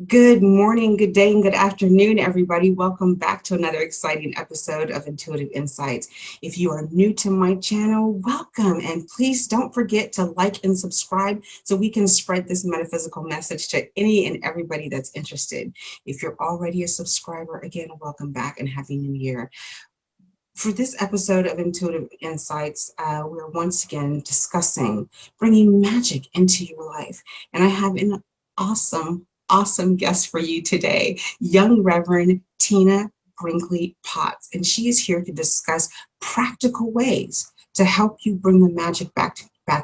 Good morning, good day, and good afternoon, everybody. Welcome back to another exciting episode of Intuitive Insights. If you are new to my channel, welcome, and please don't forget to like and subscribe so we can spread this metaphysical message to any and everybody that's interested. If you're already a subscriber, again, welcome back and Happy New Year. For this episode of Intuitive Insights, we're once again discussing bringing magic into your life. And I have an awesome guest for you today, young Reverend Tina Brinkley Potts. And she is here to discuss practical ways to help you bring the magic back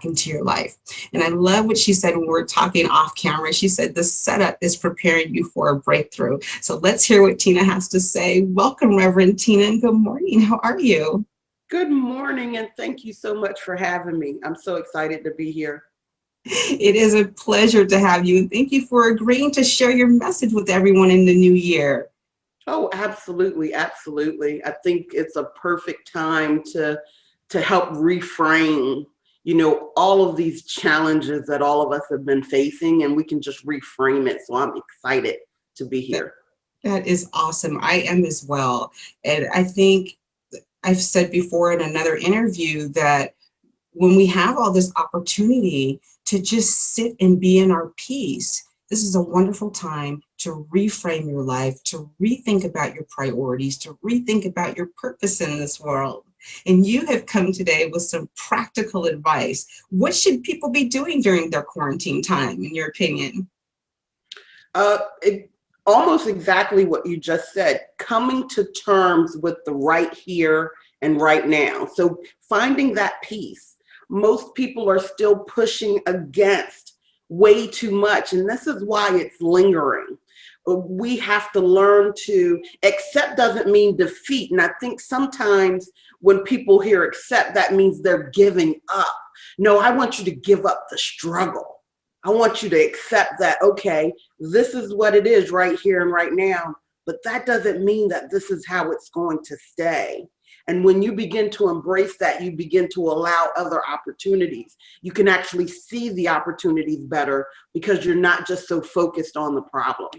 into your life. And I love what she said when we were talking off camera. She said the setup is preparing you for a breakthrough. So let's hear what Tina has to say. Welcome, Reverend Tina, and good morning. How are you? Good morning, and thank you so much for having me. I'm so excited to be here. It is a pleasure to have you. And thank you for agreeing to share your message with everyone in the new year. Oh, absolutely, absolutely. I think it's a perfect time to help reframe, all of these challenges that all of us have been facing, and we can just reframe it. So I'm excited to be here. That is awesome. I am as well. And I think I've said before in another interview that when we have all this opportunity to just sit and be in our peace, this is a wonderful time to reframe your life, to rethink about your priorities, to rethink about your purpose in this world. And you have come today with some practical advice. What should people be doing during their quarantine time, in your opinion? Almost exactly what you just said, coming to terms with the right here and right now. So finding that peace. Most people are still pushing against way too much, and this is why it's lingering. We have to learn to accept doesn't mean defeat. And I think sometimes when people hear accept, that means they're giving up. No, I want you to give up the struggle. I want you to accept that, okay, this is what it is right here and right now, but that doesn't mean that this is how it's going to stay. And when you begin to embrace that, you begin to allow other opportunities. You can actually see the opportunities better because you're not just so focused on the problem.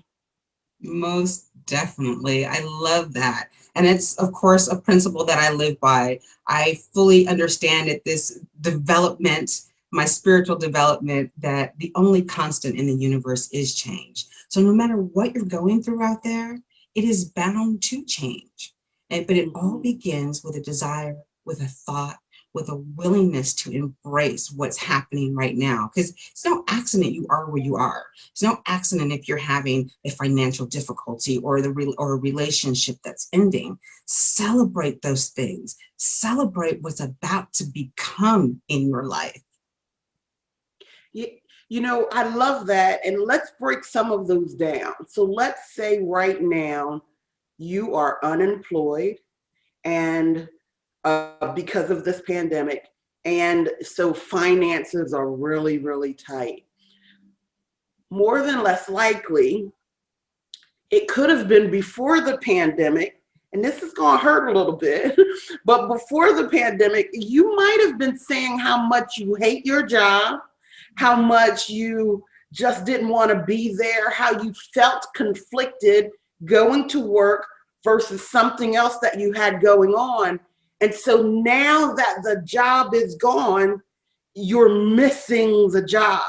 Most definitely. I love that. And it's, of course, a principle that I live by. I fully understand that this development, my spiritual development, that the only constant in the universe is change. So no matter what you're going through out there, it is bound to change. But it all begins with a desire, with a thought, with a willingness to embrace what's happening right now. Because it's no accident you are where you are. It's no accident if you're having a financial difficulty or a relationship that's ending. Celebrate those things. Celebrate what's about to become in your life. I love that. And let's break some of those down. So let's say right now, you are unemployed and because of this pandemic. And so finances are really, really tight. More than less likely, it could have been before the pandemic, and this is going to hurt a little bit, but before the pandemic, you might have been saying how much you hate your job, how much you just didn't want to be there, how you felt conflicted going to work versus something else that you had going on. And so now that the job is gone, you're missing the job.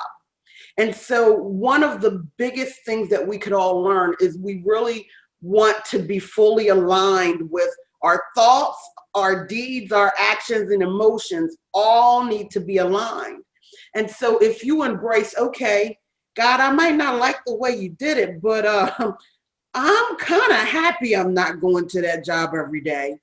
And so one of the biggest things that we could all learn is we really want to be fully aligned with our thoughts, our deeds, our actions, and emotions all need to be aligned. And so if you embrace, okay, God, I might not like the way you did it, but I'm kind of happy I'm not going to that job every day.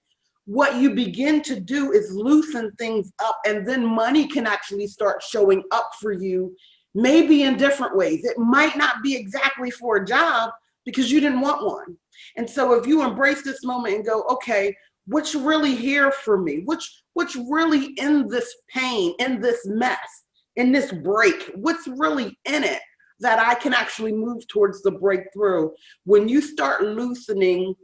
What you begin to do is loosen things up, and then money can actually start showing up for you, maybe in different ways. It might not be exactly for a job because you didn't want one. And so if you embrace this moment and go, okay, what's really here for me? What's really in this pain, in this mess, in this break? What's really in it that I can actually move towards the breakthrough? When you start loosening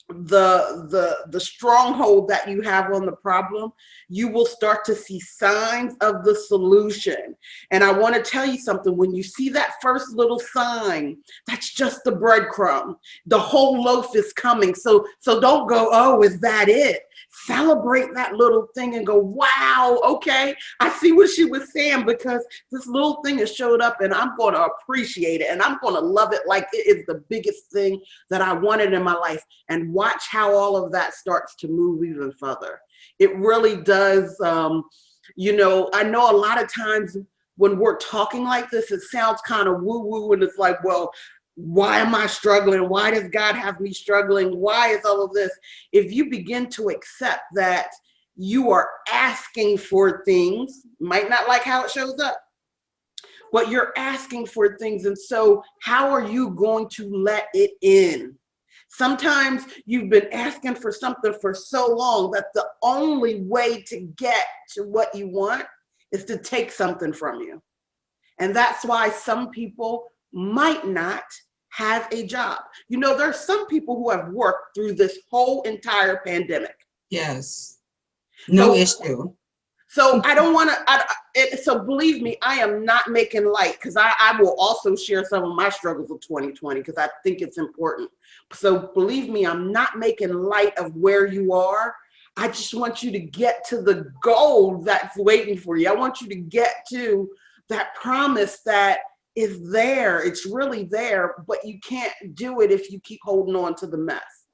the stronghold that you have on the problem, you will start to see signs of the solution. And I want to tell you something, when you see that first little sign, that's just the breadcrumb. The whole loaf is coming. So don't go, oh, is that it? Celebrate that little thing and go, wow, okay, I see what she was saying, because this little thing has showed up and I'm going to appreciate it and I'm going to love it like it is the biggest thing that I wanted in my life. And watch how all of that starts to move even further. It really does. You know, I know a lot of times when we're talking like this, it sounds kind of woo-woo, and it's like, well, why am I struggling? Why does God have me struggling? Why is all of this? If you begin to accept that you are asking for things, might not like how it shows up, but you're asking for things. And so how are you going to let it in? Sometimes you've been asking for something for so long that the only way to get to what you want is to take something from you. And that's why some people might not have a job. You know, there are some people who have worked through this whole entire pandemic. Yes. No issue. So I don't want to, so believe me, I am not making light, because I will also share some of my struggles of 2020 because I think it's important. So believe me, I'm not making light of where you are. I just want you to get to the goal that's waiting for you. I want you to get to that promise that is there. It's really there, but you can't do it if you keep holding on to the mess.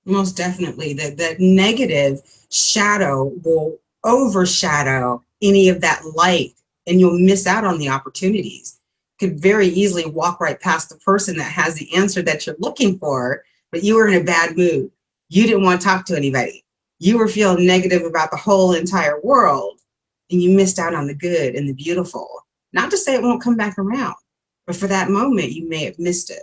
Most definitely. That negative shadow will overshadow any of that light, and you'll miss out on the opportunities. Could very easily walk right past the person that has the answer that you're looking for, but you were in a bad mood. You didn't want to talk to anybody. You were feeling negative about the whole entire world, and you missed out on the good and the beautiful. Not to say it won't come back around, but for that moment, you may have missed it.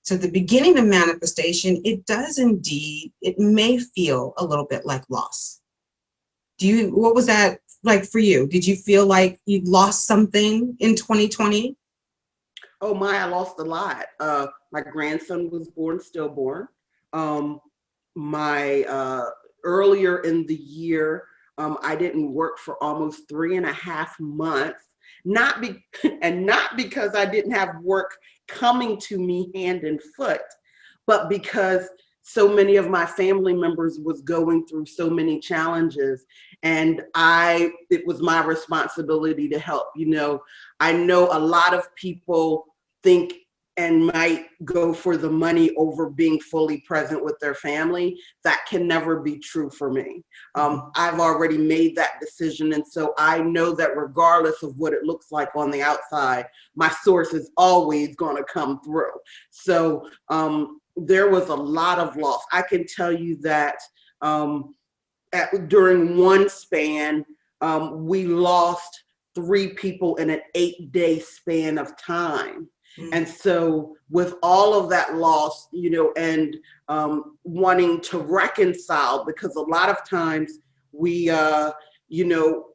So at the beginning of manifestation, it does indeed, it may feel a little bit like loss. What was that like for you? Did you feel like you lost something in 2020? Oh my, I lost a lot. My grandson was born, stillborn. Earlier in the year, I didn't work for almost 3.5 months. Not because I didn't have work coming to me hand and foot, but because so many of my family members was going through so many challenges, and it was my responsibility to help. You know, I know a lot of people think and might go for the money over being fully present with their family. That can never be true for me. I've already made that decision. And so I know that regardless of what it looks like on the outside, my source is always going to come through. So there was a lot of loss. I can tell you that during one span, we lost 3 people in an 8-day span of time. And so with all of that loss, you know, and wanting to reconcile, because a lot of times we, you know,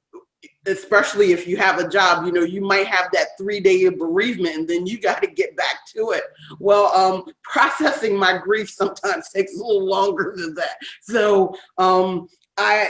especially if you have a job, you know, you might have that 3-day bereavement and then you got to get back to it. Well, processing my grief sometimes takes a little longer than that. So I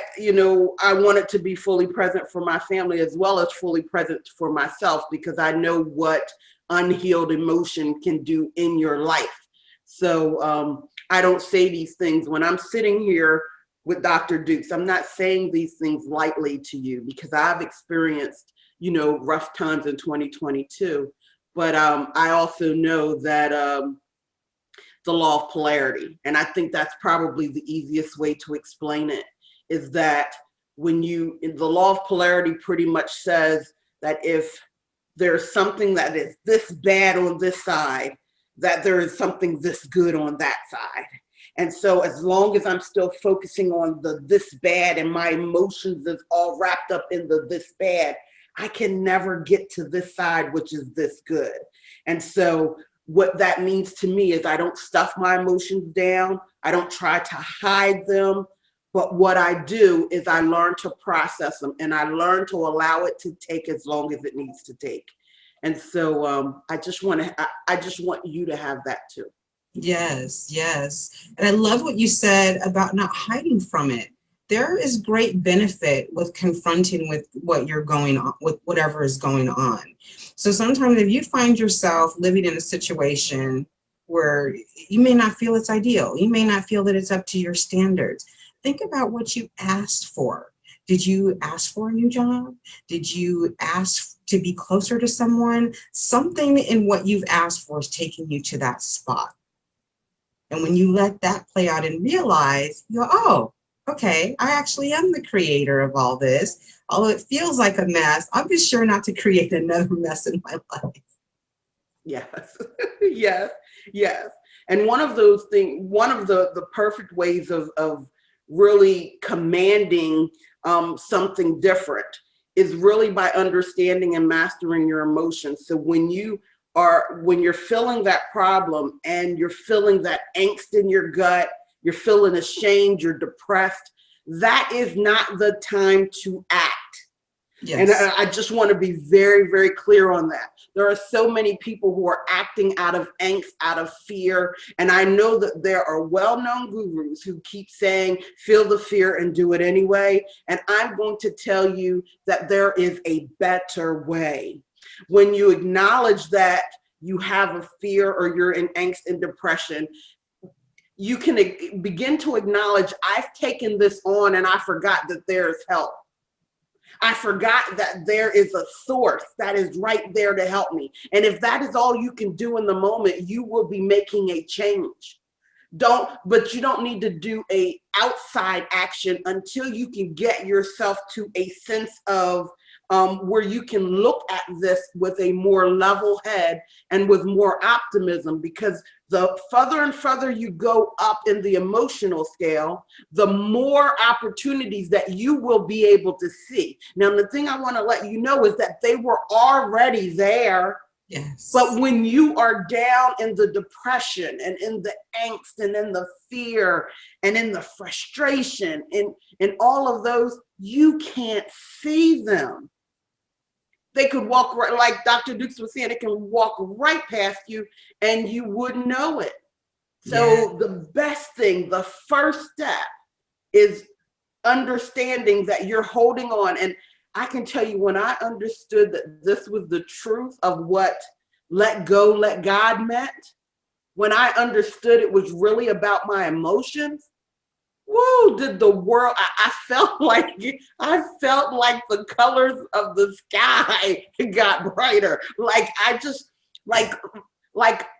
wanted to be fully present for my family as well as fully present for myself, because I know what unhealed emotion can do in your life. So I don't say these things when I'm sitting here with Dr. Dukes. I'm not saying these things lightly to you, because I've experienced, you know, rough times in 2022. But I also know that the law of polarity, and I think that's probably the easiest way to explain it, is that the law of polarity pretty much says that if there's something that is this bad on this side, that there is something this good on that side. And so as long as I'm still focusing on the this bad and my emotions is all wrapped up in the this bad, I can never get to this side, which is this good. And so what that means to me is I don't stuff my emotions down. I don't try to hide them. But what I do is I learn to process them, and I learn to allow it to take as long as it needs to take. And so I just want you to have that too. Yes, yes. And I love what you said about not hiding from it. There is great benefit with confronting with what you're going on, with whatever is going on. So sometimes if you find yourself living in a situation where you may not feel it's ideal, you may not feel that it's up to your standards, think about what you asked for. Did you ask for a new job? Did you ask to be closer to someone? Something in what you've asked for is taking you to that spot. And when you let that play out and realize, you go, oh, okay, I actually am the creator of all this. Although it feels like a mess, I'll be sure not to create another mess in my life. Yes, yes, yes. And one of those things, one of the perfect ways of really commanding something different is really by understanding and mastering your emotions. So when you're feeling that problem and you're feeling that angst in your gut, you're feeling ashamed, you're depressed, that is not the time to act. And Yes. I just want to be very, very clear on that. There are so many people who are acting out of angst, out of fear. And I know that there are well-known gurus who keep saying, feel the fear and do it anyway. And I'm going to tell you that there is a better way. When you acknowledge that you have a fear or you're in angst and depression, you can begin to acknowledge, I've taken this on and I forgot that there's help. I forgot that there is a source that is right there to help me. And if that is all you can do in the moment, you will be making a change. But you don't need to do a outside action until you can get yourself to a sense of where you can look at this with a more level head and with more optimism, because the further and further you go up in the emotional scale, the more opportunities that you will be able to see. Now, the thing I want to let you know is that they were already there. Yes. But when you are down in the depression and in the angst and in the fear and in the frustration and all of those, you can't see them. They could walk right, like Dr. Dukes was saying, it can walk right past you and you wouldn't know it. So the best thing, the first step is understanding that you're holding on. And I can tell you, when I understood that this was the truth of what let go, let God meant, when I understood it was really about my emotions, woo, did the world, I felt like the colors of the sky got brighter. Like I just, like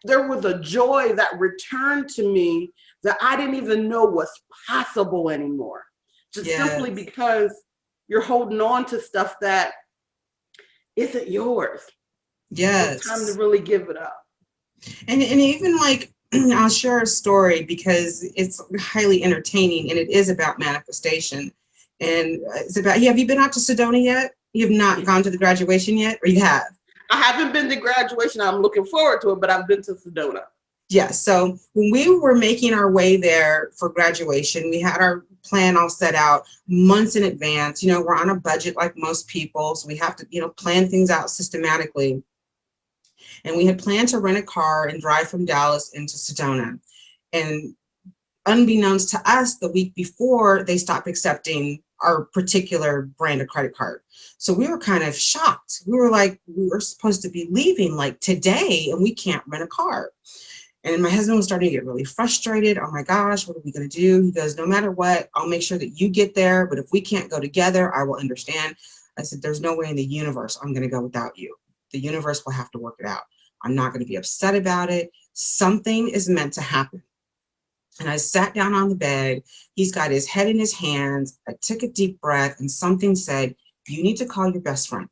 there was a joy that returned to me that I didn't even know was possible anymore. Just simply because you're holding on to stuff that isn't yours. Yes. It's time to really give it up. And even like, I'll share a story because it's highly entertaining and it is about manifestation. And it's about, have you been out to Sedona yet? You have not gone to the graduation yet, or you have? I haven't been to graduation. I'm looking forward to it, but I've been to Sedona. Yes. So when we were making our way there for graduation, we had our plan all set out months in advance. You know, we're on a budget like most people, so we have to, you know, plan things out systematically. And we had planned to rent a car and drive from Dallas into Sedona. And unbeknownst to us, the week before, they stopped accepting our particular brand of credit card. So we were kind of shocked. We were like, we were supposed to be leaving like today and we can't rent a car. And my husband was starting to get really frustrated. Oh my gosh, what are we going to do? He goes, no matter what, I'll make sure that you get there. But if we can't go together, I will understand. I said, there's no way in the universe I'm going to go without you. The universe will have to work it out. I'm not going to be upset about it. Something is meant to happen. And I sat down on the bed. He's got his head in his hands. I took a deep breath and something said, you need to call your best friend.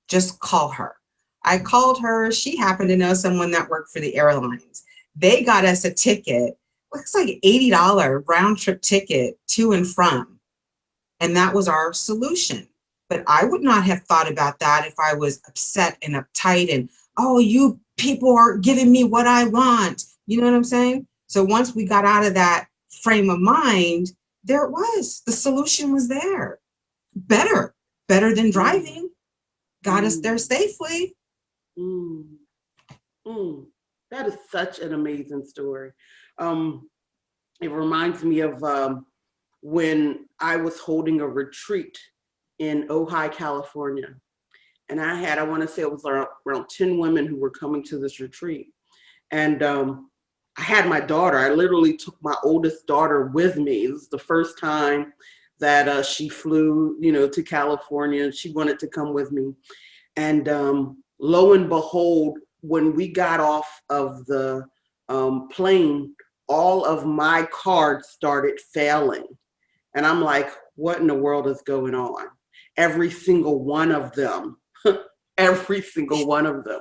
Just call her. I called her. She happened to know someone that worked for the airlines. They got us a ticket. Looks like $80 round trip ticket to and from. And that was our solution. But I would not have thought about that if I was upset and uptight and, oh, you people are giving me what I want. You know what I'm saying? So once we got out of that frame of mind, there it was. The solution was there. Better than driving. Got us there safely. That's That is such an amazing story. It reminds me of when I was holding a retreat in Ojai, California. And I want to say it was around 10 women who were coming to this retreat. And I had my daughter. I literally took my oldest daughter with me. It was the first time that she flew, to California, and she wanted to come with me. And lo and behold, when we got off of the plane, all of my cards started failing. And I'm like, what in the world is going on? Every single one of them, every single one of them.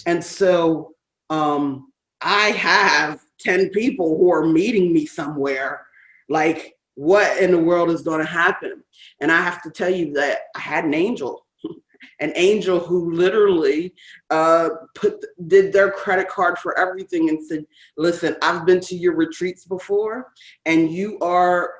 And so I have 10 people who are meeting me somewhere, like, what in the world is going to happen? And I have to tell you that I had an angel who literally did their credit card for everything and said, listen, I've been to your retreats before, and you are,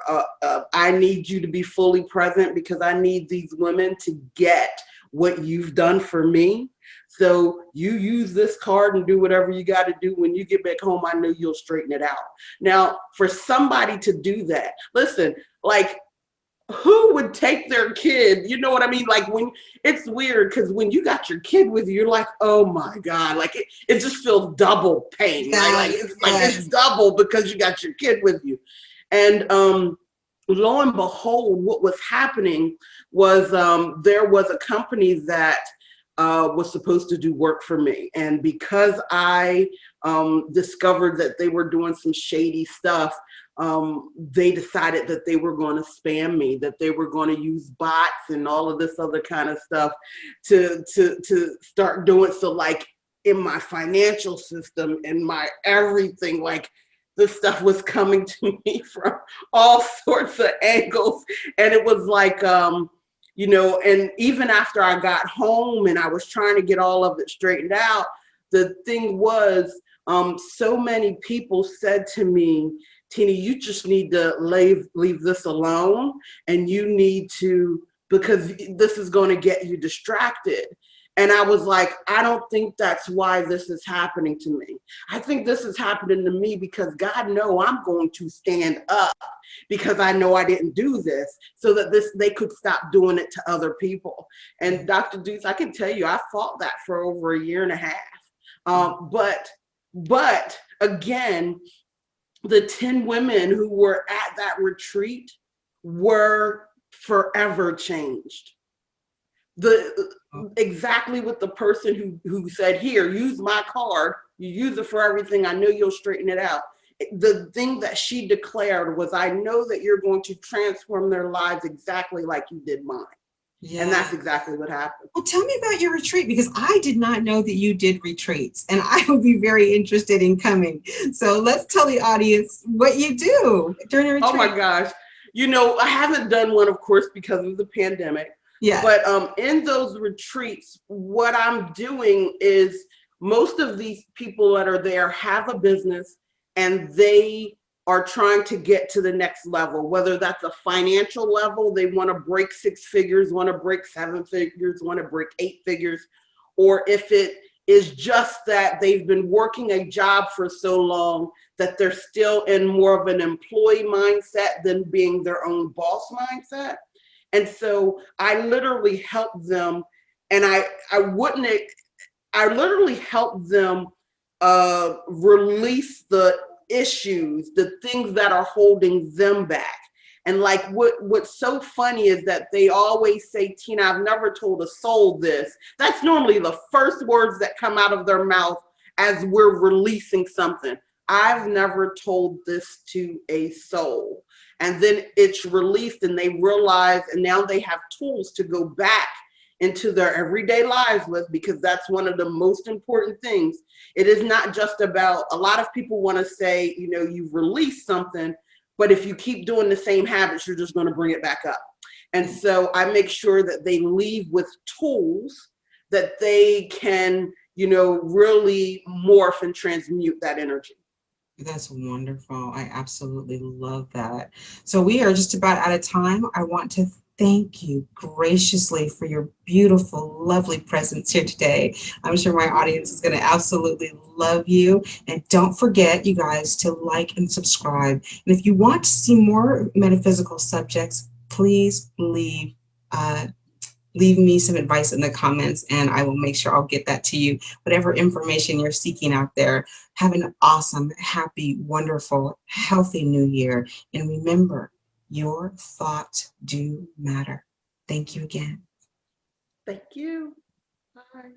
I need you to be fully present because I need these women to get what you've done for me. So you use this card and do whatever you got to do. When you get back home, I know you'll straighten it out. Now, for somebody to do that, listen, like, who would take their kid? You know what I mean? Like, when it's weird, because when you got your kid with you, you're like, oh my God, like it just feels double pain, right? Like it's double because you got your kid with you. And lo and behold, what was happening was there was a company that was supposed to do work for me. And because I discovered that they were doing some shady stuff, they decided that they were going to spam me, that they were going to use bots and all of this other kind of stuff to start doing. So like in my financial system and my everything, like this stuff was coming to me from all sorts of angles. And it was like, and even after I got home and I was trying to get all of it straightened out, the thing was, so many people said to me, Tina, you just need to leave this alone, and you need to, because this is going to get you distracted. And I was like, I don't think that's why this is happening to me. I think this is happening to me because God knows I'm going to stand up, because I know I didn't do this, so that they could stop doing it to other people. And Dr. Deuce, I can tell you, I fought that for over a year and a half. But again, the 10 women who were at that retreat were forever changed. Exactly what the person who said, here, use my card, you use it for everything, I know you'll straighten it out. The thing that she declared was, I know that you're going to transform their lives exactly like you did mine. Yeah. And that's exactly what happened. Well, tell me about your retreat, because I did not know that you did retreats, and I would be very interested in coming. So let's tell the audience what you do during a retreat. Oh my gosh. I haven't done one, of course, because of the pandemic. Yeah. But in those retreats, what I'm doing is, most of these people that are there have a business and they are trying to get to the next level, whether that's a financial level, they want to break 6 figures, want to break 7 figures, want to break 8 figures, or if it is just that they've been working a job for so long that they're still in more of an employee mindset than being their own boss mindset. And so I literally help them, and I literally help them release the issues, the things that are holding them back. And like what's so funny is that they always say, Tina, I've never told a soul this. That's normally the first words that come out of their mouth as we're releasing something. I've never told this to a soul. And then it's released and they realize, and now they have tools to go back into their everyday lives with, because that's one of the most important things. It is not just about, a lot of people want to say, you've released something, but if you keep doing the same habits, you're just going to bring it back up. And so I make sure that they leave with tools that they can, really morph and transmute that energy. That's wonderful. I absolutely love that. So we are just about out of time. I want to thank you graciously for your beautiful, lovely presence here today. I'm sure my audience is going to absolutely love you. And don't forget, you guys, to like and subscribe. And if you want to see more metaphysical subjects, please leave me some advice in the comments and I will make sure I'll get that to you. Whatever information you're seeking out there, have an awesome, happy, wonderful, healthy new year. And remember, your thoughts do matter. Thank you again. Thank you. Bye.